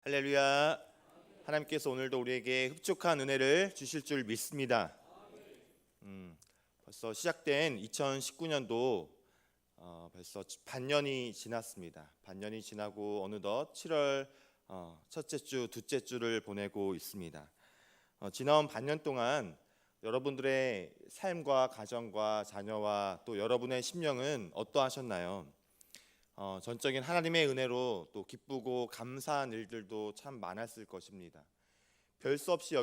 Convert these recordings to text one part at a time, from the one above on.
할렐루야. 하나님께서 오늘도 우리에게 흡족한 은혜를 주실 줄 믿습니다. 벌써 시작된 2019년도 벌써 반년이 지났습니다. 반년이 지나고 어느덧 7월 첫째 주, 둘째 주를 보내고 있습니다. 지나온 반년 동안 여러분들의 삶과 가정과 자녀와 또 여러분의 심령은 어떠하셨나요? 전적인 하나님의 은혜로 또 기쁘고 감사한 일들도 참 많았을 것입니다. 별 수 없이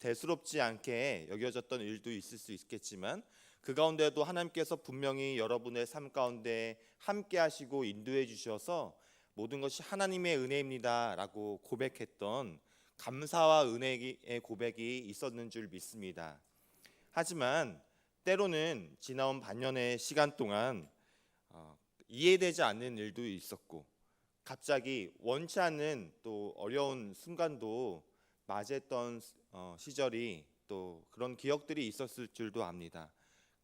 대수롭지 않게 여겨졌던 일도 있을 수 있겠지만 그 가운데도 하나님께서 분명히 여러분의 삶 가운데 함께 하시고 인도해 주셔서 모든 것이 하나님의 은혜입니다 라고 고백했던 감사와 은혜의 고백이 있었는 줄 믿습니다. 하지만 때로는 지나온 반년의 시간 동안 이해되지 않는 일도 있었고 갑자기 원치 않는 또 어려운 순간도 맞이했던 시절이 또 그런 기억들이 있었을 줄도 압니다.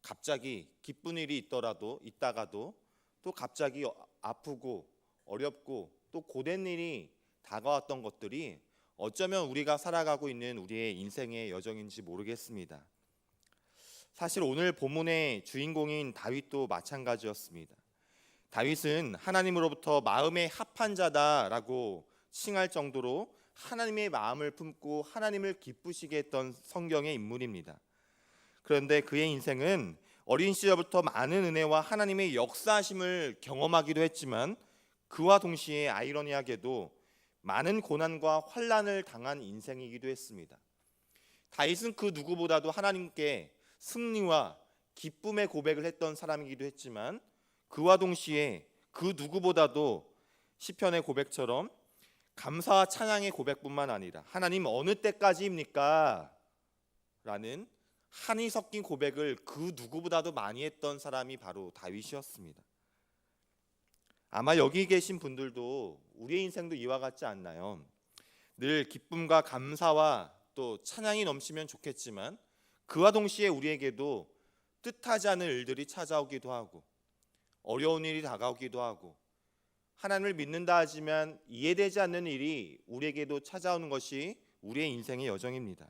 갑자기 기쁜 일이 있다가도 또 갑자기 아프고 어렵고 또 고된 일이 다가왔던 것들이 어쩌면 우리가 살아가고 있는 우리의 인생의 여정인지 모르겠습니다. 사실 오늘 본문의 주인공인 다윗도 마찬가지였습니다. 다윗은 하나님으로부터 마음의 합한 자다라고 칭할 정도로 하나님의 마음을 품고 하나님을 기쁘시게 했던 성경의 인물입니다. 그런데 그의 인생은 어린 시절부터 많은 은혜와 하나님의 역사하심을 경험하기도 했지만 그와 동시에 아이러니하게도 많은 고난과 환난을 당한 인생이기도 했습니다. 다윗은 그 누구보다도 하나님께 승리와 기쁨의 고백을 했던 사람이기도 했지만 그와 동시에 그 누구보다도 시편의 고백처럼 감사와 찬양의 고백뿐만 아니라 하나님 어느 때까지입니까? 라는 한이 섞인 고백을 그 누구보다도 많이 했던 사람이 바로 다윗이었습니다. 아마 여기 계신 분들도 우리의 인생도 이와 같지 않나요? 늘 기쁨과 감사와 또 찬양이 넘치면 좋겠지만 그와 동시에 우리에게도 뜻하지 않은 일들이 찾아오기도 하고 어려운 일이 다가오기도 하고 하나님을 믿는다 하지만 이해되지 않는 일이 우리에게도 찾아오는 것이 우리의 인생의 여정입니다.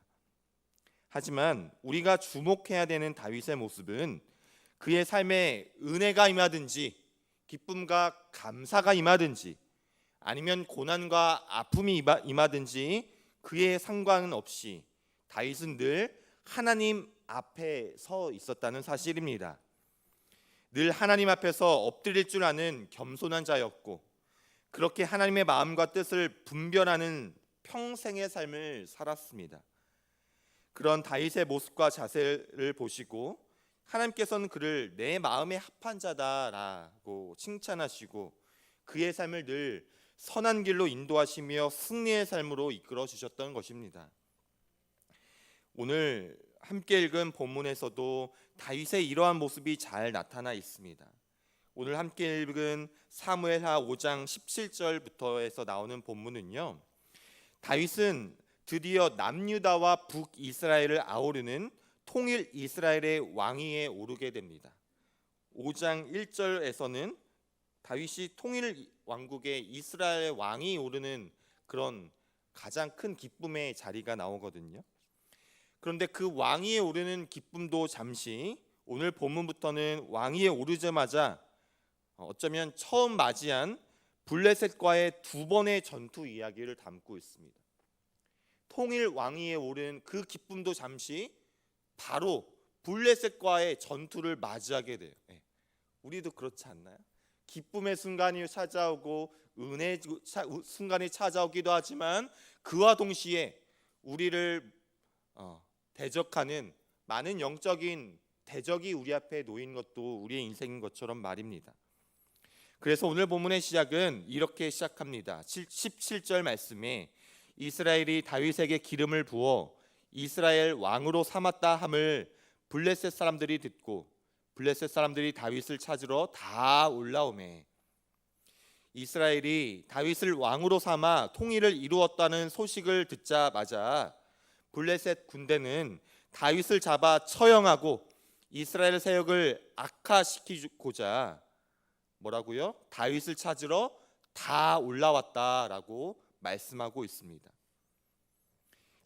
하지만 우리가 주목해야 되는 다윗의 모습은 그의 삶에 은혜가 임하든지 기쁨과 감사가 임하든지 아니면 고난과 아픔이 임하든지 그의 상관은 없이 다윗은 늘 하나님 앞에 서 있었다는 사실입니다. 늘 하나님 앞에서 엎드릴 줄 아는 겸손한 자였고 그렇게 하나님의 마음과 뜻을 분별하는 평생의 삶을 살았습니다. 그런 다윗의 모습과 자세를 보시고 하나님께서는 그를 내 마음에 합한 자다라고 칭찬하시고 그의 삶을 늘 선한 길로 인도하시며 승리의 삶으로 이끌어 주셨던 것입니다. 오늘 함께 읽은 본문에서도 다윗의 이러한 모습이 잘 나타나 있습니다. 오늘 함께 읽은 사무엘하 5장 17절부터에서 나오는 본문은요, 다윗은 드디어 남유다와 북이스라엘을 아우르는 통일 이스라엘의 왕위에 오르게 됩니다. 5장 1절에서는 다윗이 통일 왕국의 이스라엘 왕이 오르는 그런 가장 큰 기쁨의 자리가 나오거든요. 그런데 그 왕위에 오르는 기쁨도 잠시 오늘 본문부터는 왕위에 오르자마자 어쩌면 처음 맞이한 블레셋과의 두 번의 전투 이야기를 담고 있습니다. 통일 왕위에 오른 그 기쁨도 잠시 바로 블레셋과의 전투를 맞이하게 돼요. 우리도 그렇지 않나요? 기쁨의 순간이 찾아오고 은혜의 순간이 찾아오기도 하지만 그와 동시에 우리를 대적하는 많은 영적인 대적이 우리 앞에 놓인 것도 우리의 인생인 것처럼 말입니다. 그래서 오늘 본문의 시작은 이렇게 시작합니다. 17절 말씀에 이스라엘이 다윗에게 기름을 부어 이스라엘 왕으로 삼았다 함을 블레셋 사람들이 듣고 블레셋 사람들이 다윗을 찾으러 다 올라오매 이스라엘이 다윗을 왕으로 삼아 통일을 이루었다는 소식을 듣자마자 블레셋 군대는 다윗을 잡아 처형하고 이스라엘 세력을 악화시키고자 뭐라고요? 다윗을 찾으러 다 올라왔다라고 말씀하고 있습니다.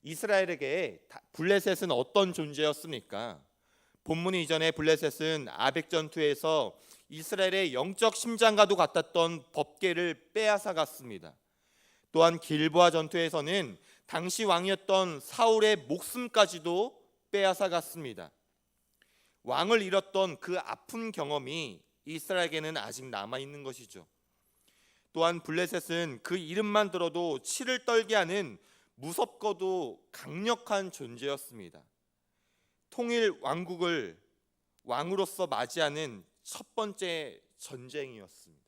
이스라엘에게 블레셋은 어떤 존재였습니까? 본문 이전에 블레셋은 아벡 전투에서 이스라엘의 영적 심장과도 같았던 법궤를 빼앗아 갔습니다. 또한 길보아 전투에서는 당시 왕이었던 사울의 목숨까지도 빼앗아 갔습니다. 왕을 잃었던 그 아픈 경험이 이스라엘에게는 아직 남아 있는 것이죠. 또한 블레셋은 그 이름만 들어도 치를 떨게 하는 무섭고도 강력한 존재였습니다. 통일 왕국을 왕으로서 맞이하는 첫 번째 전쟁이었습니다.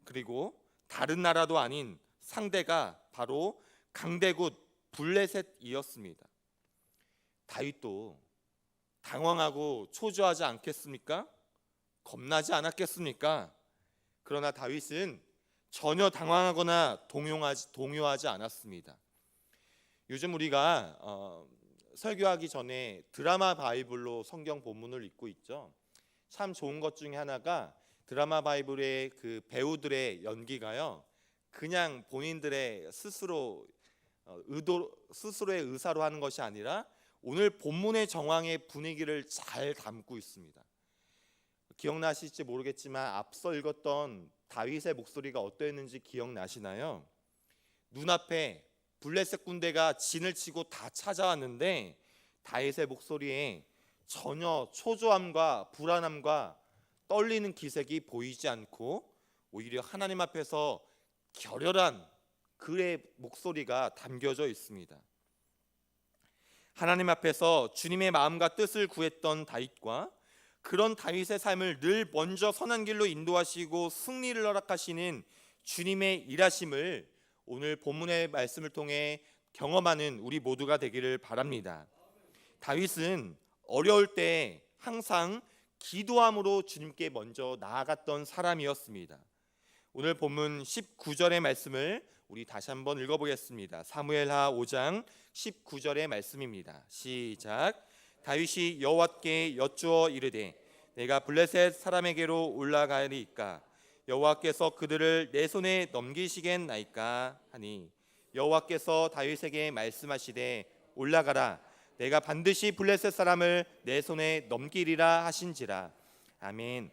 그리고 다른 나라도 아닌 상대가 바로 강대국 블레셋이었습니다. 다윗도 당황하고 초조하지 않겠습니까? 겁나지 않았겠습니까? 그러나 다윗은 전혀 당황하거나 동요하지 않았습니다. 요즘 우리가 설교하기 전에 드라마 바이블로 성경 본문을 읽고 있죠. 참 좋은 것 중에 하나가 드라마 바이블의 그 배우들의 연기가요, 그냥 본인들의 스스로의 의사로 하는 것이 아니라 오늘 본문의 정황의 분위기를 잘 담고 있습니다. 기억나실지 모르겠지만 앞서 읽었던 다윗의 목소리가 어떠했는지 기억나시나요? 눈앞에 블레셋 군대가 진을 치고 다 찾아왔는데 다윗의 목소리에 전혀 초조함과 불안함과 떨리는 기색이 보이지 않고 오히려 하나님 앞에서 결연한 그의 목소리가 담겨져 있습니다. 하나님 앞에서 주님의 마음과 뜻을 구했던 다윗과 그런 다윗의 삶을 늘 먼저 선한 길로 인도하시고 승리를 허락하시는 주님의 일하심을 오늘 본문의 말씀을 통해 경험하는 우리 모두가 되기를 바랍니다. 다윗은 어려울 때 항상 기도함으로 주님께 먼저 나아갔던 사람이었습니다. 오늘 본문 19절의 말씀을 우리 다시 한번 읽어보겠습니다. 사무엘하 5장 19절의 말씀입니다. 시작. 다윗이 여호와께 여쭈어 이르되 내가 블레셋 사람에게로 올라가리이까 여호와께서 그들을 내 손에 넘기시겠나이까 하니 여호와께서 다윗에게 말씀하시되 올라가라 내가 반드시 블레셋 사람을 내 손에 넘기리라 하신지라. 아멘.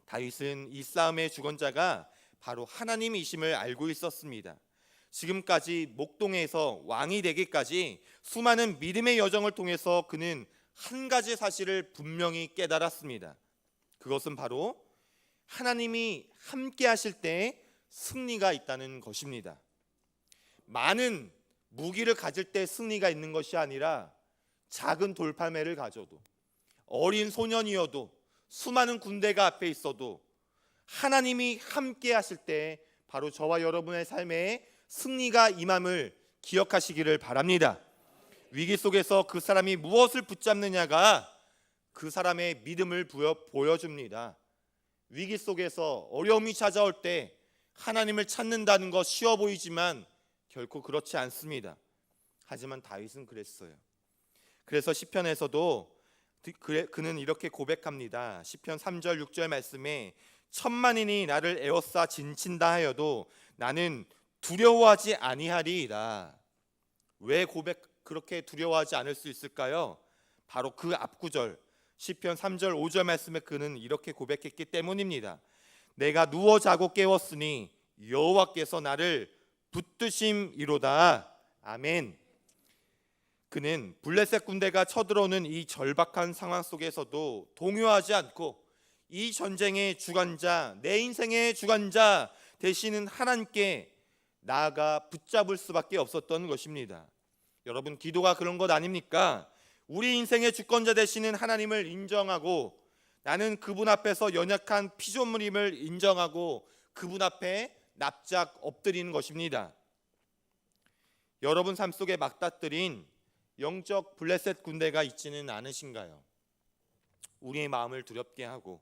다윗은 이 싸움의 주권자가 바로 하나님이심을 알고 있었습니다. 지금까지 목동에서 왕이 되기까지 수많은 믿음의 여정을 통해서 그는 한 가지 사실을 분명히 깨달았습니다. 그것은 바로 하나님이 함께 하실 때 승리가 있다는 것입니다. 많은 무기를 가질 때 승리가 있는 것이 아니라 작은 돌팔매를 가져도 어린 소년이어도 수많은 군대가 앞에 있어도 하나님이 함께 하실 때 바로 저와 여러분의 삶에 승리가 임함을 기억하시기를 바랍니다. 위기 속에서 그 사람이 무엇을 붙잡느냐가 그 사람의 믿음을 보여줍니다. 위기 속에서 어려움이 찾아올 때 하나님을 찾는다는 것 쉬워 보이지만 결코 그렇지 않습니다. 하지만 다윗은 그랬어요. 그래서 시편에서도 그는 이렇게 고백합니다. 시편 3절 6절 말씀에 천만인이 나를 에워싸 진친다 하여도 나는 두려워하지 아니하리이다. 왜 그렇게 두려워하지 않을 수 있을까요? 바로 그 앞구절 시편 3절 5절 말씀에 그는 이렇게 고백했기 때문입니다. 내가 누워 자고 깨웠으니 여호와께서 나를 붙드심이로다. 아멘. 그는 블레셋 군대가 쳐들어오는 이 절박한 상황 속에서도 동요하지 않고 이 전쟁의 주관자, 내 인생의 주관자 되시는 하나님께 나아가 붙잡을 수밖에 없었던 것입니다. 여러분, 기도가 그런 것 아닙니까? 우리 인생의 주권자 되시는 하나님을 인정하고 나는 그분 앞에서 연약한 피조물임을 인정하고 그분 앞에 납작 엎드리는 것입니다. 여러분 삶 속에 맞닥뜨린 영적 블레셋 군대가 있지는 않으신가요? 우리의 마음을 두렵게 하고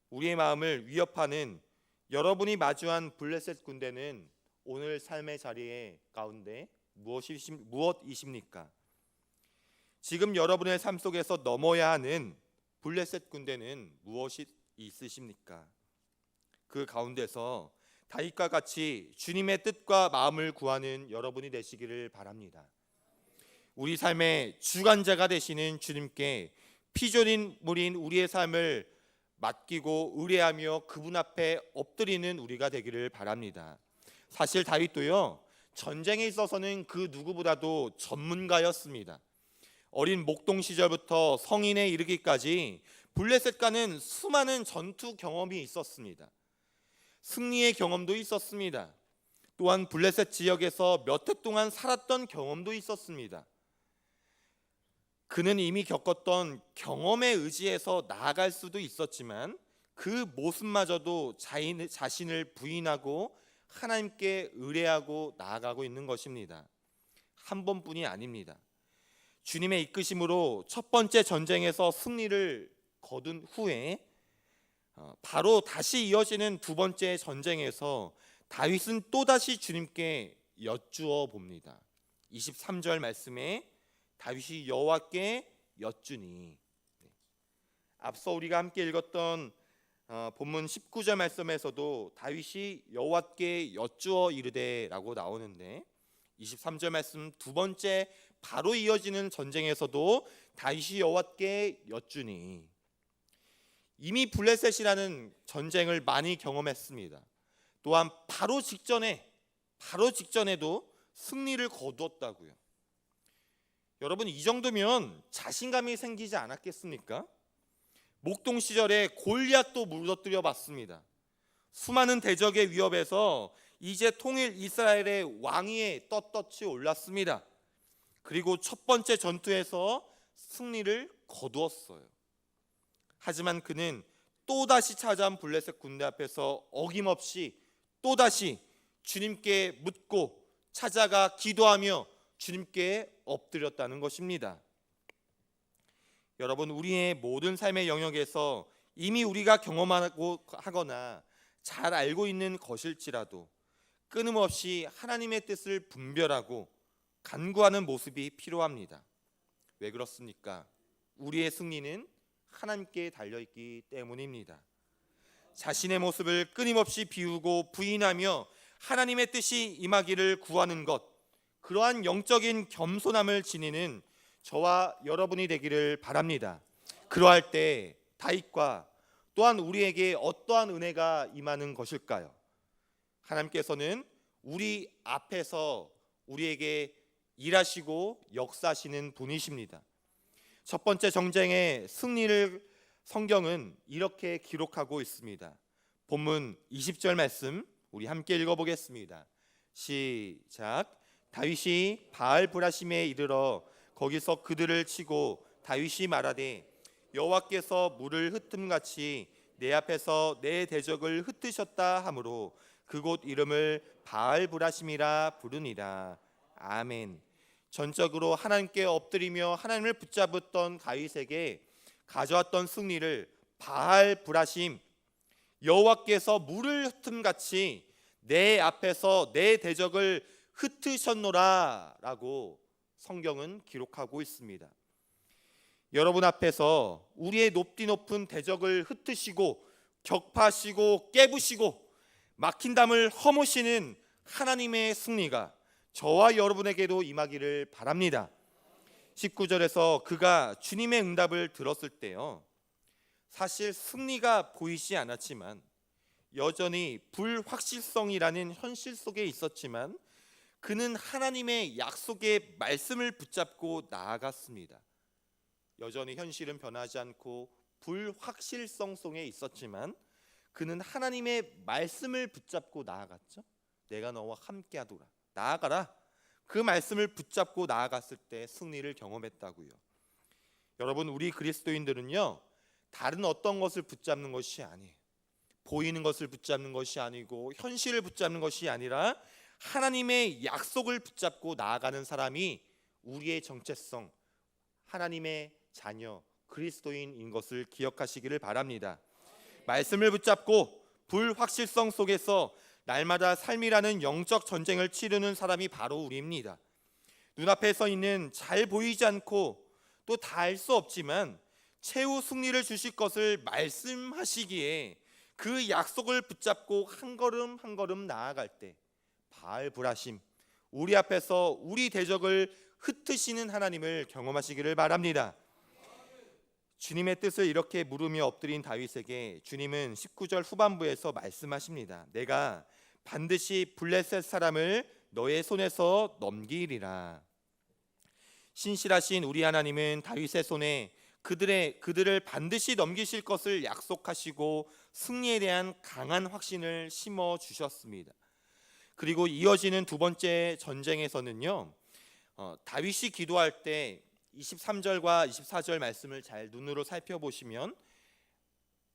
우리의 마음을 위협하는 여러분이 마주한 블레셋 군대는 오늘 삶의 자리에 가운데 무엇이십니까? 지금 여러분의 삶 속에서 넘어야 하는 블레셋 군대는 무엇이 있으십니까? 그 가운데서 다윗과 같이 주님의 뜻과 마음을 구하는 여러분이 되시기를 바랍니다. 우리 삶의 주관자가 되시는 주님께 피조물인 우리의 삶을 맡기고 의뢰하며 그분 앞에 엎드리는 우리가 되기를 바랍니다. 사실 다윗도요, 전쟁에 있어서는 그 누구보다도 전문가였습니다. 어린 목동 시절부터 성인에 이르기까지 블레셋과는 수많은 전투 경험이 있었습니다. 승리의 경험도 있었습니다. 또한 블레셋 지역에서 몇 해 동안 살았던 경험도 있었습니다. 그는 이미 겪었던 경험에 의지해서 나아갈 수도 있었지만 그 모습마저도 자신을 부인하고 하나님께 의뢰하고 나아가고 있는 것입니다. 한 번뿐이 아닙니다. 주님의 이끄심으로 첫 번째 전쟁에서 승리를 거둔 후에 바로 다시 이어지는 두 번째 전쟁에서 다윗은 또다시 주님께 여쭈어 봅니다. 23절 말씀에 다윗이 여호와께 여쭈니, 앞서 우리가 함께 읽었던 본문 19절 말씀에서도 다윗이 여호와께 여쭈어 이르되라고 나오는데 23절 말씀 두 번째 바로 이어지는 전쟁에서도 다윗이 여호와께 여쭈니, 이미 블레셋이라는 전쟁을 많이 경험했습니다. 또한 바로 직전에도 승리를 거두었다고요. 여러분, 이 정도면 자신감이 생기지 않았겠습니까? 목동 시절에 골리앗도 무너뜨려 봤습니다. 수많은 대적의 위협에서 이제 통일 이스라엘의 왕위에 떳떳이 올랐습니다. 그리고 첫 번째 전투에서 승리를 거두었어요. 하지만 그는 또다시 찾아온 블레셋 군대 앞에서 어김없이 또다시 주님께 묻고 찾아가 기도하며 주님께 엎드렸다는 것입니다. 여러분, 우리의 모든 삶의 영역에서 이미 우리가 경험하고 하거나 잘 알고 있는 것일지라도 끊임없이 하나님의 뜻을 분별하고 간구하는 모습이 필요합니다. 왜 그렇습니까? 우리의 승리는 하나님께 달려있기 때문입니다. 자신의 모습을 끊임없이 비우고 부인하며 하나님의 뜻이 임하기를 구하는 것, 그러한 영적인 겸손함을 지니는 저와 여러분이 되기를 바랍니다. 그러할 때 다윗과 또한 우리에게 어떠한 은혜가 임하는 것일까요? 하나님께서는 우리 앞에서 우리에게 일하시고 역사하시는 분이십니다. 첫 번째 전쟁의 승리를 성경은 이렇게 기록하고 있습니다. 본문 20절 말씀 우리 함께 읽어보겠습니다. 시작. 다윗이 바알브라심에 이르러 거기서 그들을 치고 다윗이 말하되 여호와께서 물을 흩음같이 내 앞에서 내 대적을 흩으셨다 하므로 그곳 이름을 바알브라심이라 부르니라. 아멘. 전적으로 하나님께 엎드리며 하나님을 붙잡았던 다윗에게 가져왔던 승리를 바알브라심, 여호와께서 물을 흩음같이 내 앞에서 내 대적을 흩으셨노라 라고 성경은 기록하고 있습니다. 여러분 앞에서 우리의 높은 대적을 흩으시고 격파하시고 깨부시고 막힌 담을 허무시는 하나님의 승리가 저와 여러분에게도 임하기를 바랍니다. 19절에서 그가 주님의 응답을 들었을 때요, 사실 승리가 보이지 않았지만 여전히 불확실성이라는 현실 속에 있었지만 그는 하나님의 약속의 말씀을 붙잡고 나아갔습니다. 여전히 현실은 변하지 않고 불확실성 속에 있었지만 그는 하나님의 말씀을 붙잡고 나아갔죠. 내가 너와 함께하노라, 나아가라. 그 말씀을 붙잡고 나아갔을 때 승리를 경험했다고요. 여러분, 우리 그리스도인들은요, 다른 어떤 것을 붙잡는 것이 아니에요. 보이는 것을 붙잡는 것이 아니고 현실을 붙잡는 것이 아니라 하나님의 약속을 붙잡고 나아가는 사람이 우리의 정체성, 하나님의 자녀, 그리스도인인 것을 기억하시기를 바랍니다. 말씀을 붙잡고 불확실성 속에서 날마다 삶이라는 영적 전쟁을 치르는 사람이 바로 우리입니다. 눈앞에 서 있는 잘 보이지 않고 또 다 알 수 없지만 최후 승리를 주실 것을 말씀하시기에 그 약속을 붙잡고 한 걸음 한 걸음 나아갈 때 바알브라심, 우리 앞에서 우리 대적을 흩으시는 하나님을 경험하시기를 바랍니다. 주님의 뜻을 이렇게 물으며 엎드린 다윗에게 주님은 19절 후반부에서 말씀하십니다. 내가 반드시 블레셋 사람을 너의 손에서 넘기리라. 신실하신 우리 하나님은 다윗의 손에 그들을 반드시 넘기실 것을 약속하시고 승리에 대한 강한 확신을 심어 주셨습니다. 그리고 이어지는 두 번째 전쟁에서는요, 다윗이 기도할 때 23절과 24절 말씀을 잘 눈으로 살펴보시면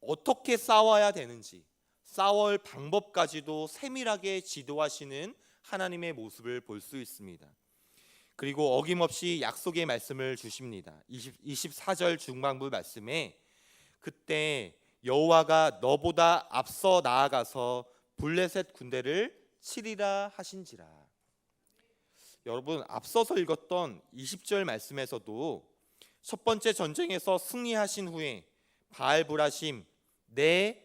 어떻게 싸워야 되는지, 싸울 방법까지도 세밀하게 지도하시는 하나님의 모습을 볼 수 있습니다. 그리고 어김없이 약속의 말씀을 주십니다. 24절 중반부 말씀에 그때 여호와가 너보다 앞서 나아가서 블레셋 군대를 치리라 하신지라. 여러분, 앞서서 읽었던 20절 말씀에서도 첫 번째 전쟁에서 승리하신 후에 바알브라심, 내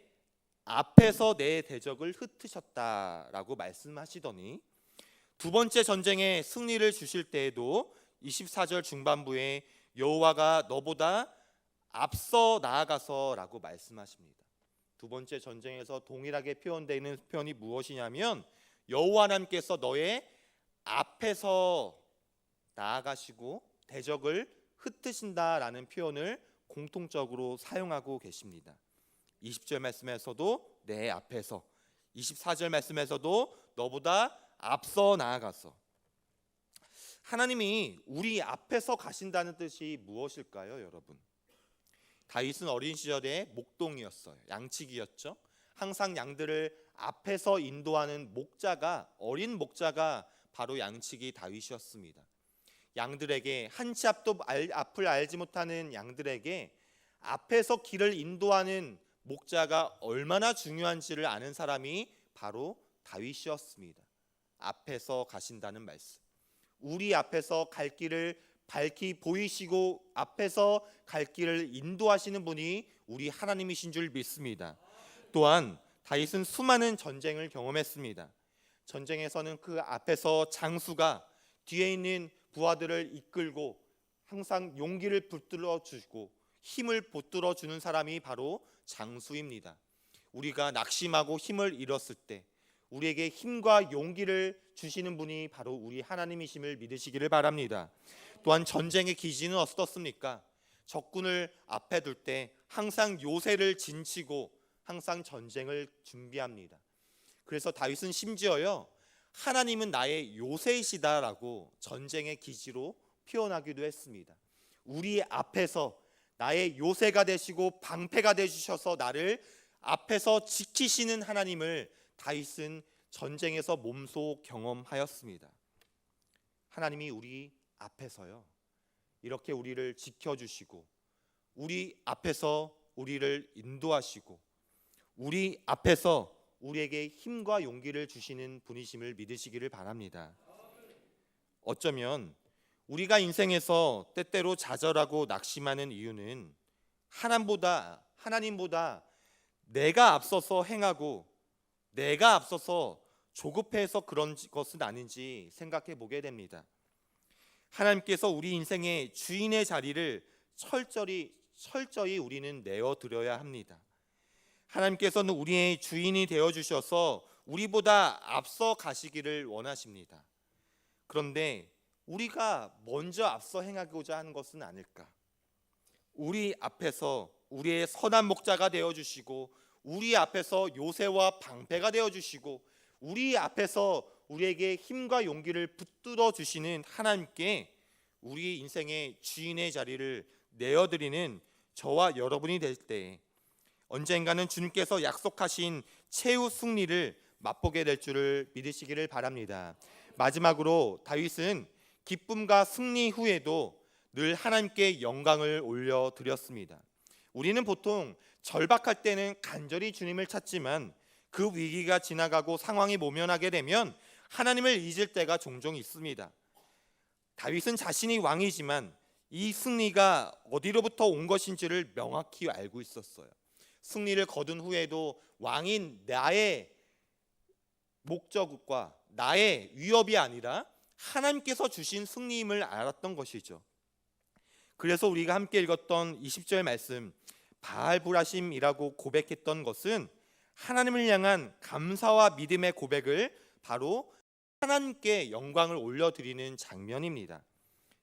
앞에서 내 대적을 흩으셨다라고 말씀하시더니 두 번째 전쟁에 승리를 주실 때에도 24절 중반부에 여호와가 너보다 앞서 나아가서라고 말씀하십니다. 두 번째 전쟁에서 동일하게 표현되는 표현이 무엇이냐면 여호와 하나님께서 너의 앞에서 나아가시고 대적을 흩으신다라는 표현을 공통적으로 사용하고 계십니다. 20절 말씀에서도 내 앞에서, 24절 말씀에서도 너보다 앞서 나아가서. 하나님이 우리 앞에서 가신다는 뜻이 무엇일까요, 여러분? 다윗은 어린 시절에 목동이었어요. 양치기였죠. 항상 양들을 앞에서 인도하는 목자가, 어린 목자가 바로 양치기 다윗이었습니다. 양들에게 한 치 앞도 앞을 알지 못하는 양들에게 앞에서 길을 인도하는 목자가 얼마나 중요한지를 아는 사람이 바로 다윗이었습니다. 앞에서 가신다는 말씀, 우리 앞에서 갈 길을 밝히 보이시고 앞에서 갈 길을 인도하시는 분이 우리 하나님이신 줄 믿습니다. 또한 다윗은 수많은 전쟁을 경험했습니다. 전쟁에서는 그 앞에서 장수가 뒤에 있는 부하들을 이끌고 항상 용기를 붙들어 주고 힘을 붙들어 주는 사람이 바로 장수입니다. 우리가 낙심하고 힘을 잃었을 때 우리에게 힘과 용기를 주시는 분이 바로 우리 하나님이심을 믿으시기를 바랍니다. 또한 전쟁의 기지는 어떻습니까? 적군을 앞에 둘 때 항상 요새를 진치고 항상 전쟁을 준비합니다. 그래서 다윗은 심지어요, 하나님은 나의 요새이시다라고 전쟁의 기지로 표현하기도 했습니다. 우리 앞에서 나의 요새가 되시고 방패가 되주셔서 나를 앞에서 지키시는 하나님을 다윗은 전쟁에서 몸소 경험하였습니다. 하나님이 우리 앞에서요, 이렇게 우리를 지켜주시고 우리 앞에서 우리를 인도하시고 우리 앞에서 우리에게 힘과 용기를 주시는 분이심을 믿으시기를 바랍니다. 어쩌면 우리가 인생에서 때때로 좌절하고 낙심하는 이유는 하나님보다 내가 앞서서 행하고 내가 앞서서 조급해서 그런 것은 아닌지 생각해 보게 됩니다. 하나님께서 우리 인생의 주인의 자리를 철저히 우리는 내어드려야 합니다. 하나님께서는 우리의 주인이 되어주셔서 우리보다 앞서 가시기를 원하십니다. 그런데 우리가 먼저 앞서 행하고자 하는 것은 아닐까? 우리 앞에서 우리의 선한 목자가 되어주시고 우리 앞에서 요새와 방패가 되어주시고 우리 앞에서 우리에게 힘과 용기를 붙들어 주시는 하나님께 우리 인생의 주인의 자리를 내어드리는 저와 여러분이 될 때 언젠가는 주님께서 약속하신 최후 승리를 맛보게 될 줄을 믿으시기를 바랍니다. 마지막으로 다윗은 기쁨과 승리 후에도 늘 하나님께 영광을 올려드렸습니다. 우리는 보통 절박할 때는 간절히 주님을 찾지만 그 위기가 지나가고 상황이 모면하게 되면 하나님을 잊을 때가 종종 있습니다. 다윗은 자신이 왕이지만 이 승리가 어디로부터 온 것인지를 명확히 알고 있었어요. 승리를 거둔 후에도 왕인 나의 목적과 나의 위협이 아니라 하나님께서 주신 승리임을 알았던 것이죠. 그래서 우리가 함께 읽었던 20절 말씀, 바알브라심이라고 고백했던 것은 하나님을 향한 감사와 믿음의 고백을 바로 하나님께 영광을 올려드리는 장면입니다.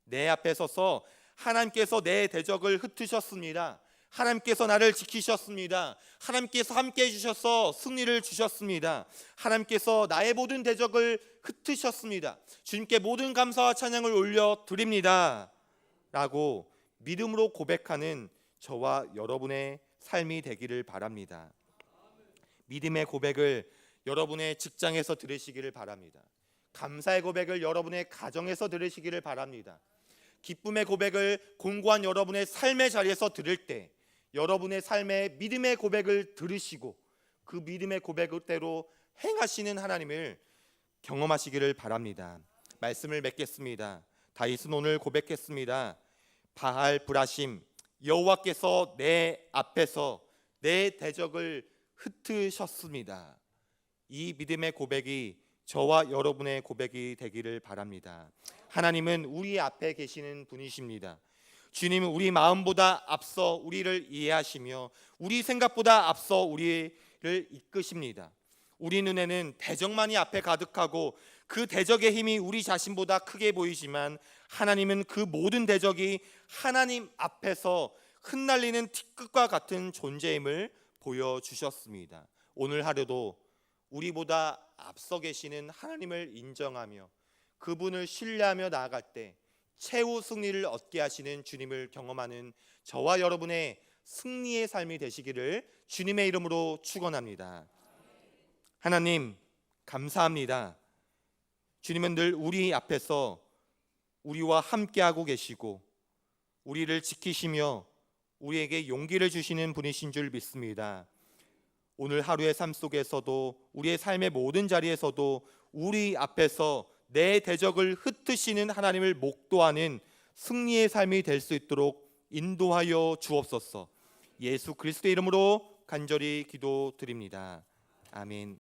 내 앞에 서서 하나님께서 내 대적을 흩으셨습니다. 하나님께서 나를 지키셨습니다. 하나님께서 함께 해주셔서 승리를 주셨습니다. 하나님께서 나의 모든 대적을 흩으셨습니다. 주님께 모든 감사와 찬양을 올려드립니다 라고 믿음으로 고백하는 저와 여러분의 삶이 되기를 바랍니다. 믿음의 고백을 여러분의 직장에서 들으시기를 바랍니다. 감사의 고백을 여러분의 가정에서 들으시기를 바랍니다. 기쁨의 고백을 공고한 여러분의 삶의 자리에서 들을 때 여러분의 삶의 믿음의 고백을 들으시고 그 믿음의 고백대로 행하시는 하나님을 경험하시기를 바랍니다. 말씀을 맺겠습니다. 다윗은 오늘 고백했습니다. 바알브라심, 여호와께서 내 앞에서 내 대적을 흩으셨습니다. 이 믿음의 고백이 저와 여러분의 고백이 되기를 바랍니다. 하나님은 우리 앞에 계시는 분이십니다. 주님은 우리 마음보다 앞서 우리를 이해하시며 우리 생각보다 앞서 우리를 이끄십니다. 우리 눈에는 대적만이 앞에 가득하고 그 대적의 힘이 우리 자신보다 크게 보이지만 하나님은 그 모든 대적이 하나님 앞에서 흩날리는 티끌과 같은 존재임을 보여주셨습니다. 오늘 하루도 우리보다 앞서 계시는 하나님을 인정하며 그분을 신뢰하며 나아갈 때 최후 승리를 얻게 하시는 주님을 경험하는 저와 여러분의 승리의 삶이 되시기를 주님의 이름으로 축원합니다. 하나님 감사합니다. 주님은 늘 우리 앞에서 우리와 함께하고 계시고 우리를 지키시며 우리에게 용기를 주시는 분이신 줄 믿습니다. 오늘 하루의 삶 속에서도 우리의 삶의 모든 자리에서도 우리 앞에서 내 대적을 흩으시는 하나님을 목도하는 승리의 삶이 될 수 있도록 인도하여 주옵소서. 예수 그리스도의 이름으로 간절히 기도드립니다. 아멘.